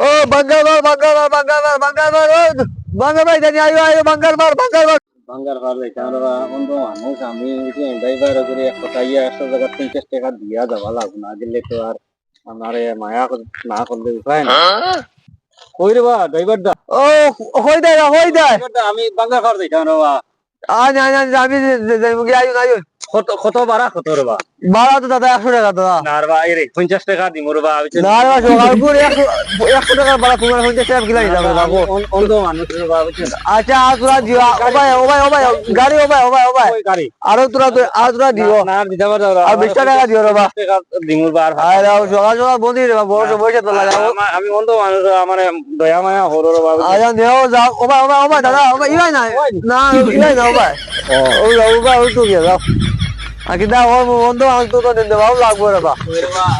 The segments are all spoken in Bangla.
ও বাঙ্গার মার বাঙ্গার মার বাঙ্গার মার বাঙ্গার মার ও বাঙ্গার ভাই জানি আইও আইও বাঙ্গার মার বাঙ্গার মার বাঙ্গার ভার যাইতাম রা বন্ধু মানুষ আমি ড্রাইভার করে এক কথা ইয়ে 100 টাকা 50 টাকা দিয়া যাওয়া লাগবে না দিলে তো আর আমারে মায়া না করলে উপায় না কই রে বা ড্রাইভার দা ও হই দে আমি বাঙ্গার ভার যাইতাম রা আজ আজ আজ আমি মুগে আইও আইও কত কত বাড়া কত রে বা ভাড়া তো দাদা 100 টাকা দাদা না রে বা এই রে 50 টাকা দিমু রে বা না রে সকাল করে 100 টাকা ভাড়া তোমার 50 টাকা কি লাগি যাবে বাবু অন্ধ মানুষ রে বা আচ্ছা তোরা দিও ও ভাই গাড়ি ও ভাই ওই গাড়ি আর তোরা দিও না দিতে পারো আর 20 টাকা দিও রে বা টাকা দিমু বার আয় রাও সকাল সকাল বন্ধি রে বা বড় বসে তো লাগা আমি অন্ধ মানুষ আমারে দয়া মায়া হরো রে বা আজ দেও যাও ও ভাই দাদা ও ভাই ইলাই না না ইলাই না ও ভাই ও ভাই ও তো গিয়ে যাও আকি দা ও বন্ধু আজ তো দিতে ভালো লাগবে রে বা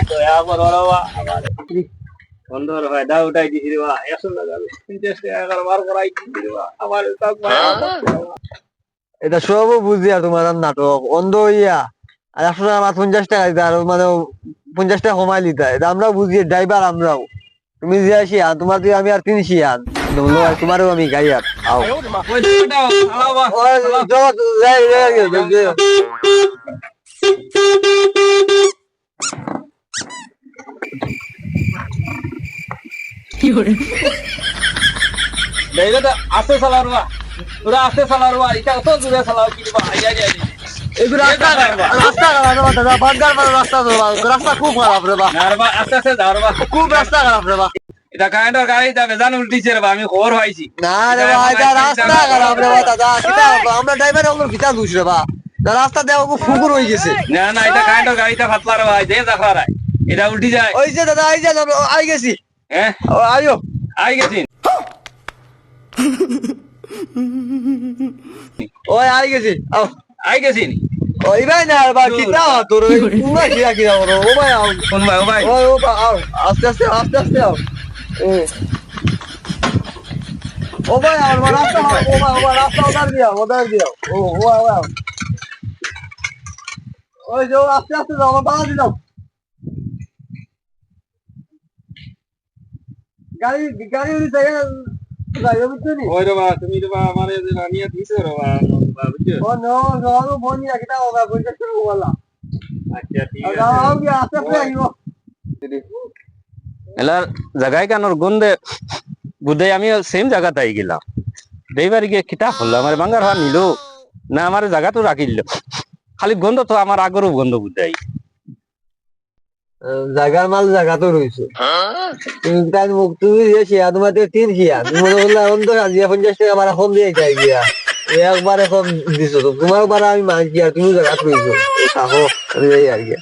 দয়া করো রে বা বন্ধুর ভাই দা উঠাই দিছি রে বা 100 টাকা 50 টাকা বার করাই দিছি রে বা আমার তাক মায়া এটা সব বুঝি আর তোমার নাটক অন্ধ হইয়া আর 100 টাকা মাত্র 50 টাকা দিতে আর মানে 50 টাকা কমাই লিতে এটা আমরা বুঝি ড্রাইভার আমরাও তুমি যে আসি আর তোমার দিয়ে আমি আর 300 আন তোমারও আমি গাই আর আও আস্তে চালারবা তোরা আস্তে চালারবা এটা অত দূরে চালাও কি বা আইয়া যায় রাস্তা খুব খারাপ রে বা নারবা আস্তে আস্তে যাওরবা খুব রাস্তা খারাপ রে বা এটা কাইন্ডর গাড়ি যাবে জান উল্টিছে রে বা আমি খবর পাইছি না রে বা এটা রাস্তা খারাপ রে বা দাদা কিটা আমরা ড্রাইভার ওগুলো কিটা দুষ রে বা রাস্তা দেওয়া খুব ফুকুর হয়ে গেছে না না এটা কাইন্ডর গাড়িটা ফাতলা রে ভাই দেন দেখলা রে এটা উল্টি যায় ওই যে দাদা আই গেছি হ্যাঁ আইও আই গেছি ওই আই গেছি আও আই গেছি ওই ভাই না বা কিটা তোর পুরা কিরা বলো ও ভাই আও কোন ভাই ও ভাই ওই ও আও আস্তে আস্তে আও ও ভাই আমার রাস্তা ও ভাই রাস্তা ওদার দিয়া ও ওই যে আস্তে যাও আমার বাড়া দিও গাড়ি উড়ি যায় যাইও বুঝছনি ওই রে বা তুমি রে বা আমারে যে বানিয়ে দিছো রে বা বুঝছো ও নো বনি একটা ওগা কইতে শুরু করলা আচ্ছা ঠিক আছে আও কি আস্তে আইও এলার জায়গায় কানোর গন্ধে বুধে আমি সেম জায়গাতে আই গেলাম ড্রাইভার গিয়ে কিতা হলো আমার বাঙ্গার হার নিল না আমার জায়গা তো রাখিল খালি গন্ধ তো আমার আগরও গন্ধ বুঝাই জায়গার মাল জায়গা তো রয়েছে তুমি তোমার 300 তুমি বললা এখন তো 50 টাকা আমার এখন দিয়ে যাই গিয়া একবার এখন দিছো তো তোমার বার আমি মানছি আর তুমি জায়গা রয়েছো থাকো আর কি